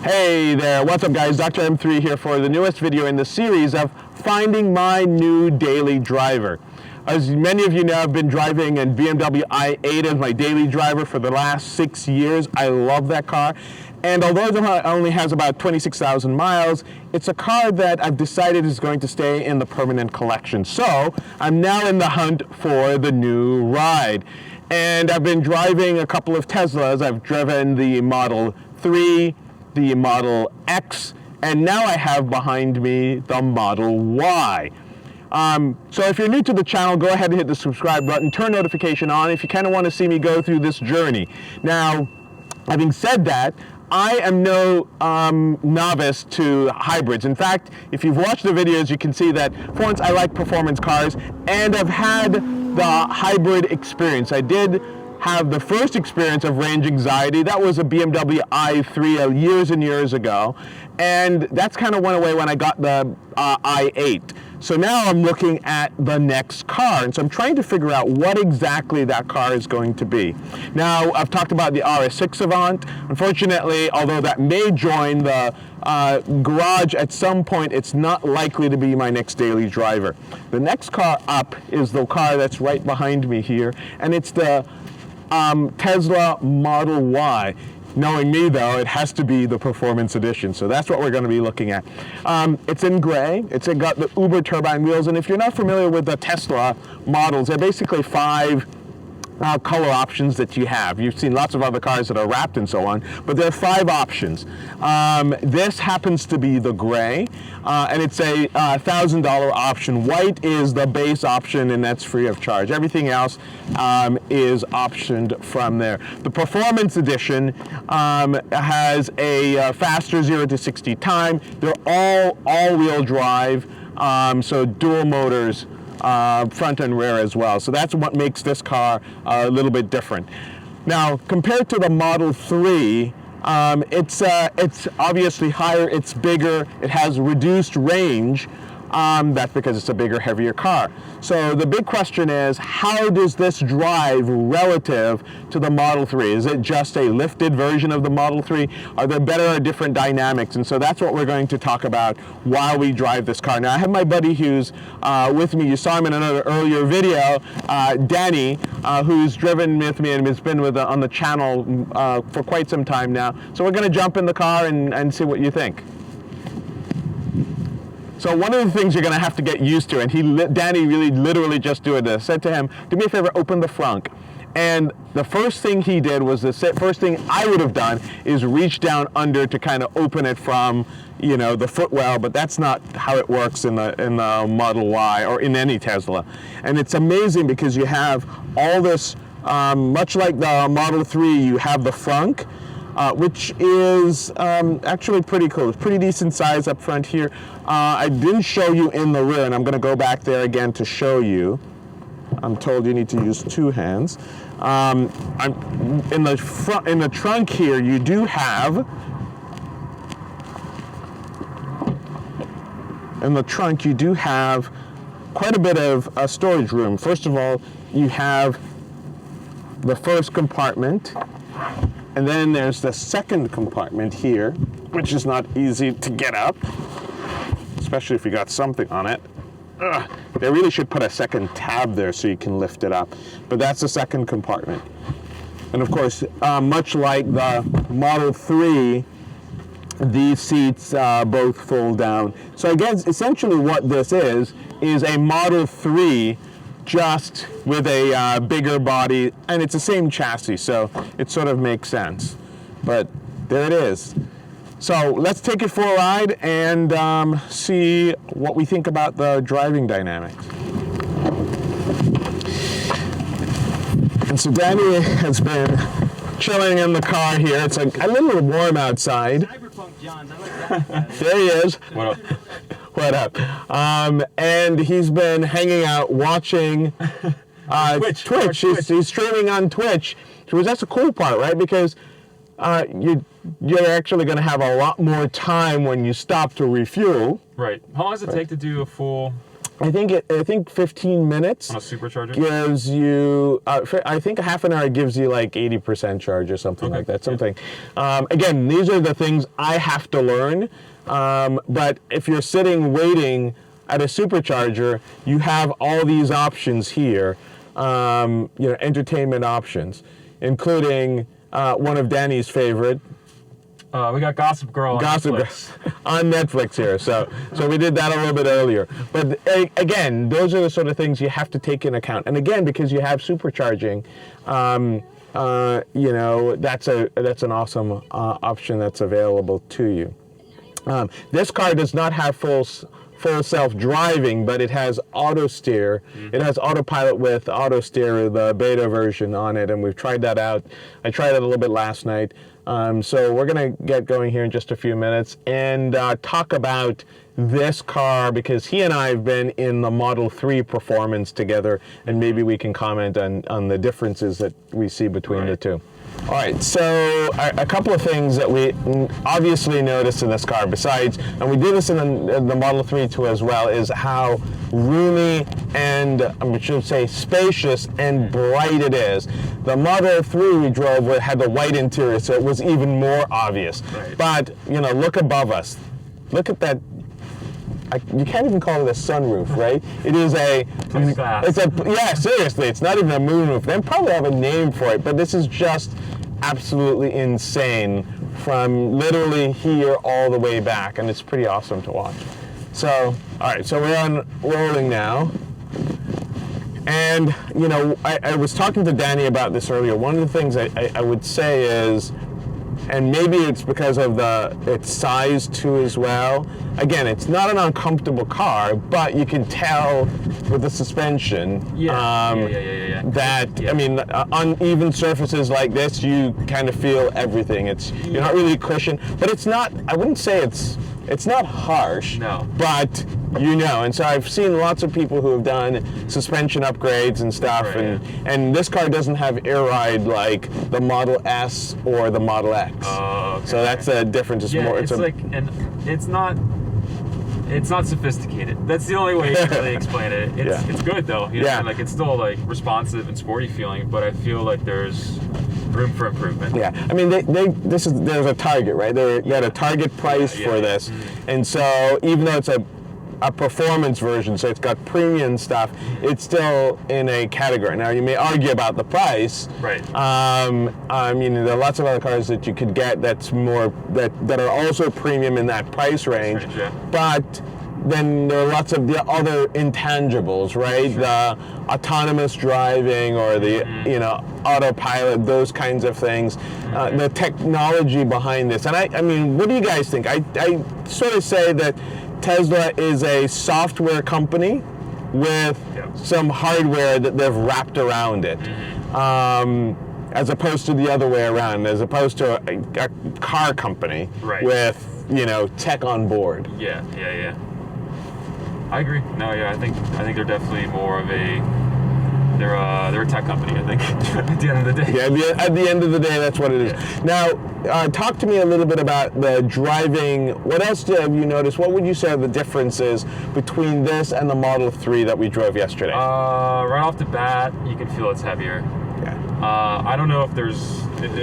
Hey there, what's up guys? Dr. M3 here for the newest video in the series of finding my new daily driver. As many of you know, I've been driving a BMW i8 as my daily driver for the last 6 years. I love that car. And although it only has about 26,000 miles, it's a car that I've decided is going to stay in the permanent collection. So I'm now in the hunt for the new ride. And I've been driving a couple of Teslas. I've driven the Model 3, the Model X, and now I have behind me the Model Y. So if you're new to the channel, go ahead and hit the subscribe button, turn notification on if you kind of want to see me go through this journey. Now, having said that, I am no novice to hybrids. In fact, if you've watched the videos, you can see that for once I like performance cars, and I've had the hybrid experience. I did have the first experience of range anxiety. That was a BMW i3 years and years ago, and that's kind of went away when I got the i8. So now I'm looking at the next car, and so I'm trying to figure out what exactly that car is going to be. Now, I've talked about the RS6 Avant. Unfortunately, although that may join the garage at some point, it's not likely to be my next daily driver. The next car up is the car that's right behind me here, and it's the Tesla Model Y. Knowing me though, it has to be the Performance Edition, so that's what we're going to be looking at. It's in gray, it's got the Uber turbine wheels, and if you're not familiar with the Tesla models, they're basically 5 color options that you have. You've seen lots of other cars that are wrapped and so on, but there are 5 options. This happens to be the gray, and it's a $1,000 option. White is the base option, and that's free of charge. Everything else is optioned from there. The Performance Edition has a faster 0 to 60 time. They're all-wheel drive, so dual motors, front and rear as well. So that's what makes this car a little bit different. Now, compared to the Model 3, it's obviously higher, it's bigger, it has reduced range. That's because it's a bigger, heavier car. So the big question is, how does this drive relative to the Model 3? Is it just a lifted version of the Model 3? Are there better or different dynamics? And so that's what we're going to talk about while we drive this car. Now, I have my buddy who's with me. You saw him in another earlier video, Danny, who's driven with me and has been on the channel for quite some time now. So we're going to jump in the car and see what you think. So one of the things you're going to have to get used to, and Danny really literally just doing this, said to him, do me a favor, open the frunk. And the first thing he did was the first thing I would have done is reach down under to kind of open it from, you know, the footwell, but that's not how it works in the Model Y or in any Tesla. And it's amazing because you have all this, much like the Model 3, you have the frunk, which is actually pretty close, pretty decent size up front here. I didn't show you in the rear, and I'm going to go back there again to show you. I'm told you need to use 2 hands. In the trunk here, you do have, quite a bit of storage room. First of all, you have the first compartment, and then there's the second compartment here, which is not easy to get up, especially if you got something on it. Ugh. They really should put a second tab there so you can lift it up. But that's the second compartment. And of course, much like the Model 3, these seats both fold down. So again, essentially what this is a Model 3 just with a bigger body, and it's the same chassis, so it sort of makes sense. But there it is. So let's take it for a ride and see what we think about the driving dynamics. And so Danny has been chilling in the car here. It's like a little warm outside. Cyberpunk Johns, I like that. There he is. What up? What up? And he's been hanging out watching Twitch. He's streaming on Twitch. So that's the cool part, right? Because you're actually going to have a lot more time when you stop to refuel. Right. How long does it take to do a full I think 15 minutes On a supercharger? gives you. I think a half an hour gives you like 80% charge or something like that. Something. Again, these are the things I have to learn. But if you're sitting waiting at a supercharger, you have all these options here. Entertainment options, including one of Danny's favorite. We got Gossip Girl on Netflix. On Netflix here, so we did that a little bit earlier. But again, those are the sort of things you have to take into account. And again, because you have supercharging, that's an awesome option that's available to you. This car does not have full self-driving, but it has auto steer. It has autopilot with auto steer, the beta version on it, and we've tried that out. I tried it a little bit last night. So we're going to get going here in just a few minutes and talk about this car, because he and I have been in the Model 3 performance together, and maybe we can comment on the differences that we see between the two. All right, so a couple of things that we obviously noticed in this car, besides, and we did this in the Model 3 too as well, is how roomy and, I should say, spacious and bright it is. The Model 3 we drove had the white interior, so it was even more obvious. Right. But, look above us. Look at that. You can't even call it a sunroof, right? It is seriously, it's not even a moonroof. They probably have a name for it, but this is just absolutely insane from literally here all the way back, and it's pretty awesome to watch. So, all right, so we're rolling now. And, I was talking to Danny about this earlier. One of the things I would say is, and maybe it's because of its size too as well. Again, it's not an uncomfortable car, but you can tell with the suspension that, I mean, on even surfaces like this, you kind of feel everything. You're not really cushioned, but it's not, I wouldn't say it's not harsh, no. But and so I've seen lots of people who have done suspension upgrades and stuff, Right, and this car doesn't have air ride like the Model S or the Model X. Oh, okay. So that's the difference. It's not sophisticated. That's the only way you can really explain it. It's good though. Like it's still like responsive and sporty feeling, but I feel like there's room for improvement. Yeah, I mean, there's a target, right? They had a target price for this, and so even though it's a performance version, so it's got premium stuff, it's still in a category. Now, you may argue about the price. Right. I mean, there are lots of other cars that you could get that's more that are also premium in that price range. But then there are lots of the other intangibles, right? Sure. The autonomous driving or the autopilot, those kinds of things. The technology behind this, and I mean, what do you guys think? I sort of say that Tesla is a software company with some hardware that they've wrapped around it, as opposed to the other way around, as opposed to a car company with tech on board. Yeah. I agree. No, I think they're definitely more of they're a tech company, I think, at the end of the day. Yeah, at the end of the day, that's what it is. Yeah. Now, talk to me a little bit about the driving. What else have you noticed? What would you say are the differences between this and the Model 3 that we drove yesterday? Right off the bat, you can feel it's heavier. Yeah. I don't know if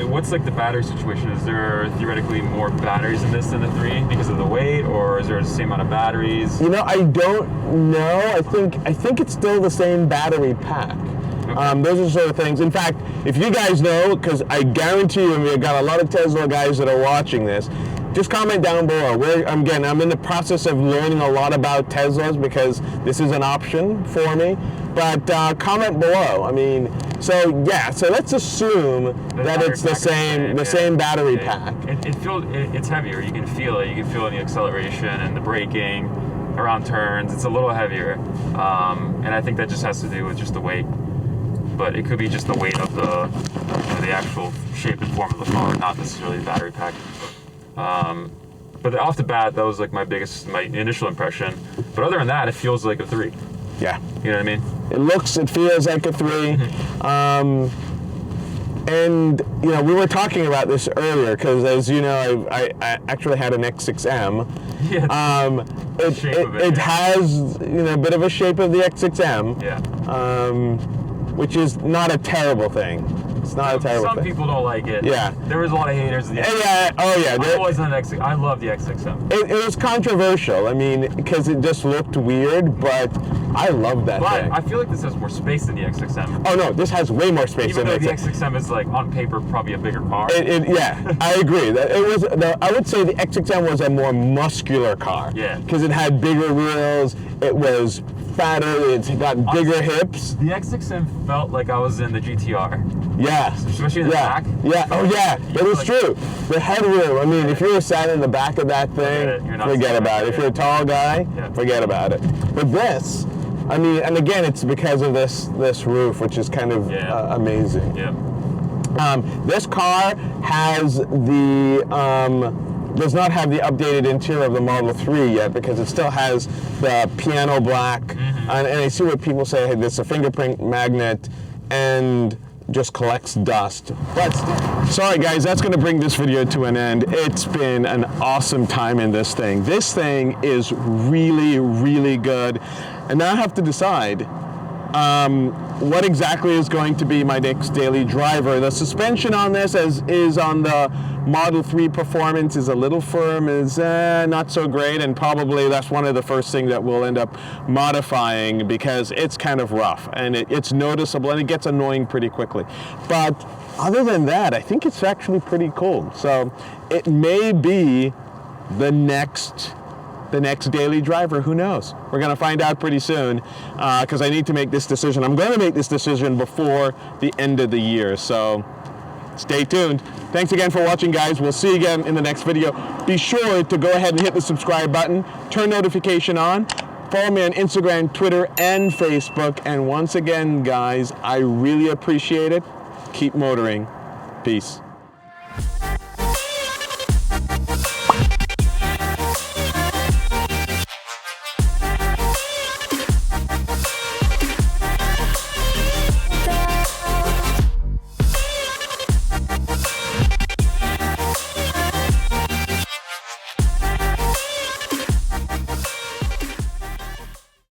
what's like the battery situation? Is there theoretically more batteries in this than the 3 because of the weight, or is there the same amount of batteries? I don't know. I think it's still the same battery pack. Okay. Those are sort of things. In fact, if you guys know, because I guarantee you, we've got a lot of Tesla guys that are watching this, just comment down below. I'm in the process of learning a lot about Teslas because this is an option for me. But comment below. I mean, so let's assume that it's the same battery pack. It's heavier. You can feel it. You can feel it in the acceleration and the braking around turns. It's a little heavier, and I think that just has to do with just the weight. But it could be just the weight of the actual shape and form of the car, not necessarily the battery pack. But off the bat, that was like my initial impression. But other than that, it feels like a 3. Yeah. You know what I mean? It feels like a 3. And you know, we were talking about this earlier because, as you know, I actually had an X6M. Yeah. It has, you know, a bit of a shape of the X6M. Yeah. Which is not a terrible thing. It's not a terrible thing. Some people don't like it. Yeah. There was a lot of haters of the X6M. Yeah. Oh yeah. I was an X6. I love the X6M. It was controversial. I mean, because it just looked weird, but I love that But thing. I feel like this has more space than the X6M. Oh no, this has way more space Even though than the X6M is like on paper probably a bigger car. Yeah, I agree. That it was. I would say the X6M was a more muscular car. Yeah. Because it had bigger wheels. It was fatter. It's got bigger hips. The X6M felt like I was in the GTR. Yeah. Especially in the back. Yeah. Oh yeah. That is true. The headroom. I mean, if you were sat in the back of that thing, forget about it. If you're a tall guy, forget about it. But this, I mean, and again, it's because of this roof, which is kind of amazing. Yeah. This car has does not have the updated interior of the Model 3 yet because it still has the piano black. And I see what people say, hey, this is a fingerprint magnet and just collects dust. But sorry guys, that's going to bring this video to an end. It's been an awesome time in this thing. This thing is really, really good. And now I have to decide what exactly is going to be my next daily driver. The suspension on this is on the Model 3 Performance is a little firm, is not so great, and probably that's one of the first things that we'll end up modifying because it's kind of rough and it's noticeable and it gets annoying pretty quickly. But other than that, I think it's actually pretty cool. So it may be the next daily driver. Who knows? We're going to find out pretty soon because I need to make this decision. I'm going to make this decision before the end of the year, so stay tuned. Thanks again for watching, guys. We'll see you again in the next video. Be sure to go ahead and hit the subscribe button, turn notification on, follow me on Instagram, Twitter, and Facebook. And once again, guys, I really appreciate it. Keep motoring. Peace.